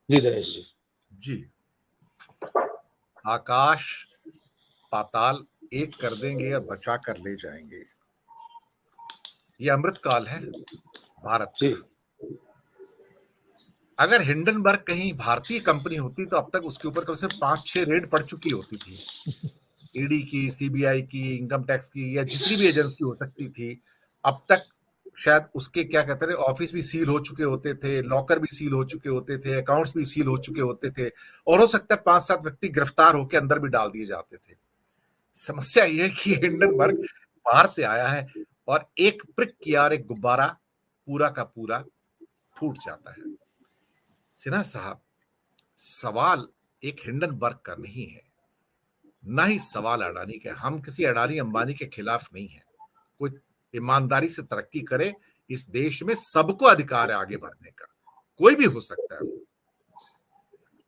जी दिनेश जी। जी। आकाश पाताल एक कर देंगे या बचा कर ले जाएंगे, ये अमृत काल है भारत जी का। अगर हिंडनबर्ग कहीं भारतीय कंपनी होती तो अब तक उसके ऊपर कम से 5-6 रेड पड़ चुकी होती थी, ईडी की, सीबीआई की, इनकम टैक्स की, या जितनी भी एजेंसी हो सकती थी। अब तक शायद उसके क्या कहते हैं, ऑफिस भी सील हो चुके होते थे, लॉकर भी सील हो चुके होते थे, अकाउंट्स भी सील हो चुके होते थे, और हो सकता है 5-7 व्यक्ति गिरफ्तार होकर अंदर भी डाल दिए जाते थे। समस्या यह है कि हिंडनबर्ग बाहर से आया है और एक प्रिक किया और एक गुब्बारा पूरा का पूरा फूट जाता है। सिन्हा साहब, सवाल एक हिंडनबर्ग का नहीं है, ना ही सवाल अडानी का। हम किसी अडानी अंबानी के खिलाफ नहीं है। कोई ईमानदारी से तरक्की करे, इस देश में सबको अधिकार है आगे बढ़ने का, कोई भी हो सकता है वो।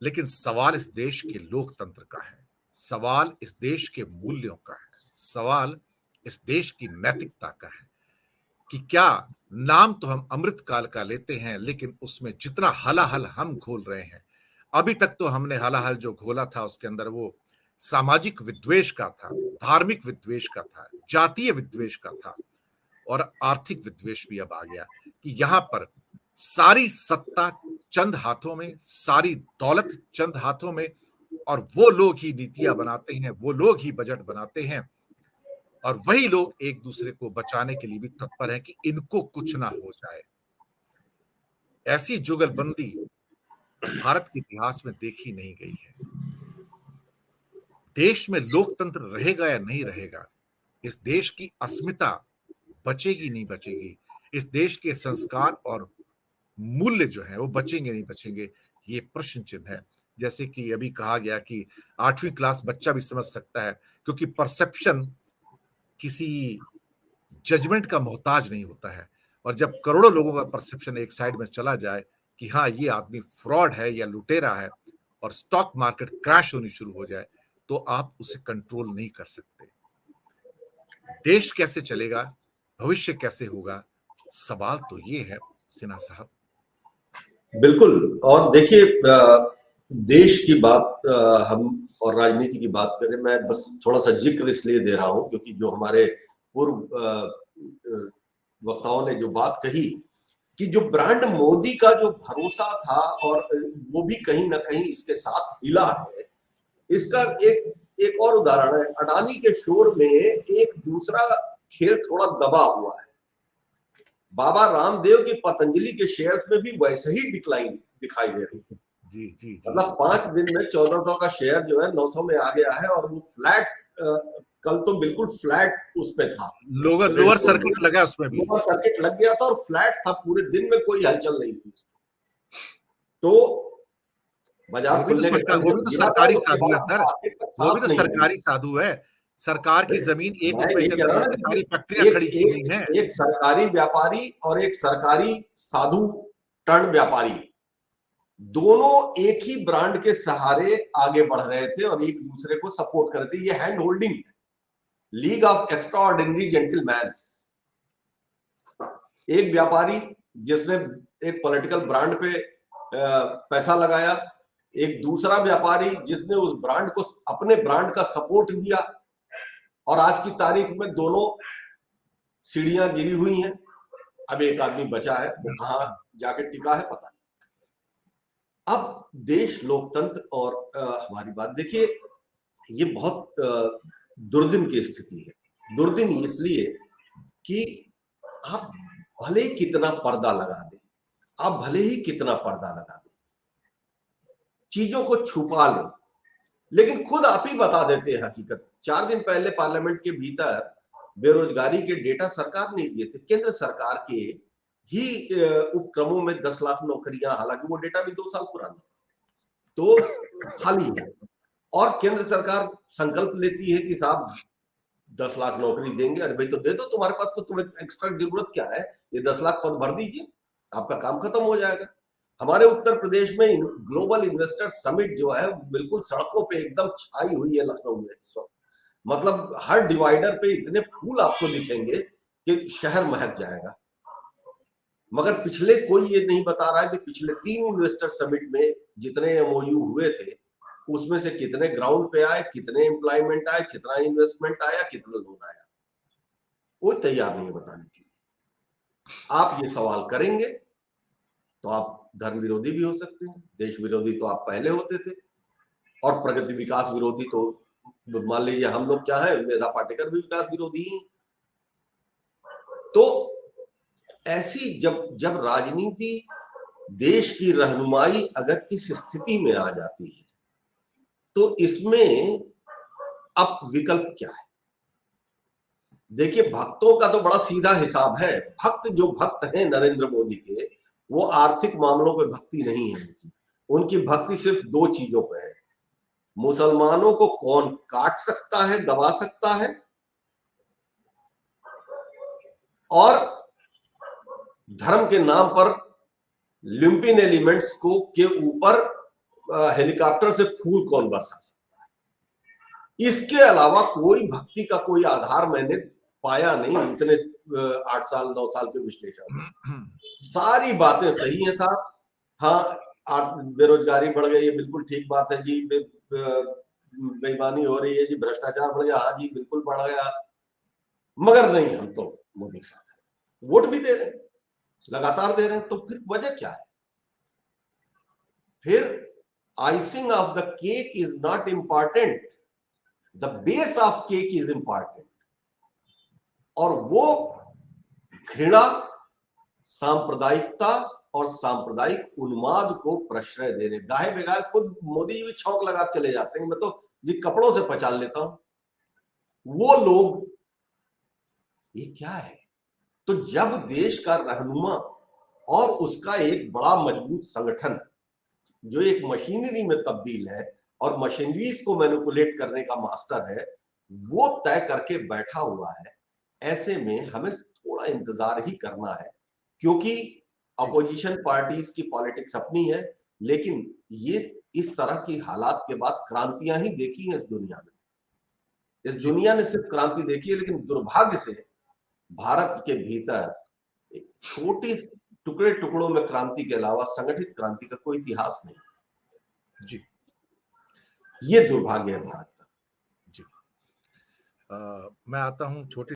लेकिन सवाल इस देश के लोकतंत्र का है, सवाल इस देश के मूल्यों का है, सवाल इस देश की नैतिकता का है कि क्या नाम तो हम अमृत काल का लेते हैं, लेकिन उसमें जितना हलाहल हम घोल रहे हैं, अभी तक तो हमने हलाहल जो घोला था उसके अंदर वो सामाजिक विद्वेष का था, धार्मिक विद्वेष का था, जातीय विद्वेष का था, और आर्थिक विद्वेष भी अब आ गया कि यहां पर सारी सत्ता चंद हाथों में, सारी दौलत चंद हाथों में, और वो लोग ही नीतियां बनाते हैं, वो लोग ही बजट बनाते हैं, और वही लोग एक दूसरे को बचाने के लिए भी तत्पर है कि इनको कुछ ना हो जाए। ऐसी जुगलबंदी भारत के इतिहास में देखी नहीं गई है। देश में लोकतंत्र रहेगा या नहीं रहेगा, इस देश की अस्मिता बचेगी नहीं बचेगी, इस देश के संस्कार और मूल्य जो है वो बचेंगे नहीं बचेंगे, ये प्रश्न चिन्ह है। जैसे कि अभी कहा गया कि 8वीं क्लास बच्चा भी समझ सकता है, क्योंकि परसेप्शन किसी जजमेंट का मोहताज नहीं होता है। और जब करोड़ों लोगों का परसेप्शन एक साइड में चला जाए कि हाँ ये आदमी फ्रॉड है या लुटेरा है, और स्टॉक मार्केट क्रैश होनी शुरू हो जाए, तो आप उसे कंट्रोल नहीं कर सकते। देश कैसे चलेगा, भविष्य कैसे होगा, सवाल तो ये है सिन्हा साहब। बिल्कुल। और देखिए, देश की बात हम और राजनीति की बात करें, मैं बस थोड़ा सा जिक्र इसलिए दे रहा हूं क्योंकि जो हमारे पूर्व वक्ताओं ने जो बात कही कि जो ब्रांड मोदी का जो भरोसा था और वो भी कहीं ना कहीं इसके साथ हिला है, इसका एक एक और उदाहरण है। अडानी के शोर में एक दूसरा खेल थोड़ा दबा हुआ है। बाबा रामदेव की पतंजलि के शेयर्स में भी वैसे ही डिक्लाइन दिखाई दे रही है। जी जी जी। मतलब 5 दिन में 1400 का शेयर जो है 900 में आ गया है, और वो फ्लैट, कल तो बिल्कुल फ्लैट उस पे था, लोअर सर्किट लगा उसमें भी। लोअर सर्किट लग गया था और फ्लैट था, पूरे दिन में कोई हलचल नहीं थी। तो बाजार खुलने के बाद वो भी जब तो गिरा था सरकारी उसके साधु है बाद सर, मार्केट तक वो भी सांस तो नहीं आई। सरकारी साधु है। सरकार की जमीन मैं ₹1 यही के कह अंदर रहा हूँ उनकी ना सारी कि फैक्ट्रियां एक खड़ी की गई हैं। एक सरकारी व्यापारी और एक सरकारी साधु टर्न व्यापारी, दोनों एक ही ब्रांड के सहारे आगे बढ़ रहे थे और एक दूसरे को सपोर्ट कर रहे थे। ये हैंड होल्डिंग है, league of extra ordinary gentleman's. एक व्यापारी जिसने एक पॉलिटिकल ब्रांड पे पैसा लगाया, एक दूसरा व्यापारी जिसने उस ब्रांड को, अपने ब्रांड का सपोर्ट दिया, और आज की तारीख में दोनों सीढ़ियां गिरी हुई हैं। अब एक आदमी बचा है, वो कहां जाके टिका है पता नहीं। अब देश लोकतंत्र और हमारी बात देखिए, ये बहुत दुर्दिन की स्थिति है। दुर्दिन इसलिए कि आप भले ही कितना पर्दा लगा दें, आप भले ही कितना पर्दा लगा दें, चीजों को छुपा लें, लेकिन खुद आप ही बता देते हैं हकीकत। 4 दिन पहले पार्लियामेंट के भीतर बेरोजगारी के डेटा सरकार ने दिए थे, केंद्र सरकार के ही उपक्रमों में 10 लाख नौकरियां, हालांकि वो डेटा भी 2 साल पुराना था, तो खाली है। और केंद्र सरकार संकल्प लेती है कि साहब 10 लाख नौकरी देंगे। अरे भाई तो दे दो, तुम्हारे पास तो, तुम्हें एक्स्ट्रा जरूरत क्या है, ये 10 लाख पद भर दीजिए, आपका काम खत्म हो जाएगा। हमारे उत्तर प्रदेश में ग्लोबल इन्वेस्टर समिट जो है बिल्कुल सड़कों पे एकदम छाई हुई है लखनऊ में इस वक्त। मतलब हर डिवाइडर पे इतने फूल आपको दिखेंगे कि शहर महक जाएगा। मगर पिछले कोई ये नहीं बता रहा है कि पिछले 3 इन्वेस्टर समिट में जितने एमओयू हुए थे उसमें से कितने ग्राउंड पे आए, कितने एम्प्लॉयमेंट आए, कितना इन्वेस्टमेंट आया, कितना लोन आया, कोई तैयार नहीं है बताने के लिए। आप ये सवाल करेंगे तो आप धर्म विरोधी भी हो सकते हैं, देश विरोधी तो आप पहले होते थे, और प्रगति विकास विरोधी तो मान लीजिए हम लोग क्या है, मेधा पाटेकर भी विकास विरोधी हैं। तो ऐसी जब राजनीति देश की रहनुमाई अगर इस स्थिति में आ जाती है तो इसमें अब विकल्प क्या है? देखिए, भक्तों का तो बड़ा सीधा हिसाब है। भक्त जो भक्त हैं नरेंद्र मोदी के, वो आर्थिक मामलों पे भक्ति नहीं है उनकी भक्ति सिर्फ 2 चीजों पे है। मुसलमानों को कौन काट सकता है, दबा सकता है, और धर्म के नाम पर लिम्पिन एलिमेंट्स को के ऊपर हेलीकॉप्टर से फूल कौन बरसा सकता है। इसके अलावा कोई भक्ति का कोई आधार मैंने पाया नहीं इतने 8 साल 9 साल के विश्लेषण में। सारी बातें सही हैं साहब। हाँ, बेरोजगारी बढ़ गई है, बिल्कुल ठीक बात है जी। बेईमानी हो रही है जी, भ्रष्टाचार बढ़ गया, हाँ जी बिल्कुल बढ़ गया, मगर नहीं, हम तो मोदी के साथ हैं, वोट भी दे रहे हैं, लगातार दे रहे हैं, तो फिर वजह क्या है? फिर icing of the cake is not important, the base of cake is important. और वो घृणा, सांप्रदायिकता और सांप्रदायिक उन्माद को प्रश्रय देने, गाहे बेगाहे खुद मोदी जी भी छौंक लगा चले जाते हैं, मैं तो जी कपड़ों से पहचान लेता हूं वो लोग, ये क्या है? तो जब देश का रहनुमा और उसका एक बड़ा मजबूत संगठन जो एक मशीनरी में तब्दील है और मशीनरीज को मैनिपुलेट करने का मास्टर है, वो तय करके बैठा हुआ है, ऐसे में हमें थोड़ा इंतजार ही करना है, क्योंकि अपोजिशन पार्टीज की पॉलिटिक्स अपनी है, लेकिन ये इस तरह की हालात के बाद क्रांतियां ही देखी हैं इस दुनिया में। इस दुनिया ने सिर्फ क्रांति देखी है, लेकिन दुर्भाग्य से भारत के भीतर एक छोटी टुकड़े टुकड़ों में क्रांति के अलावा संगठित क्रांति का कोई इतिहास नहीं जी। ये दुर्भाग्य है भारत का। जी। मैं आता हूं छोटी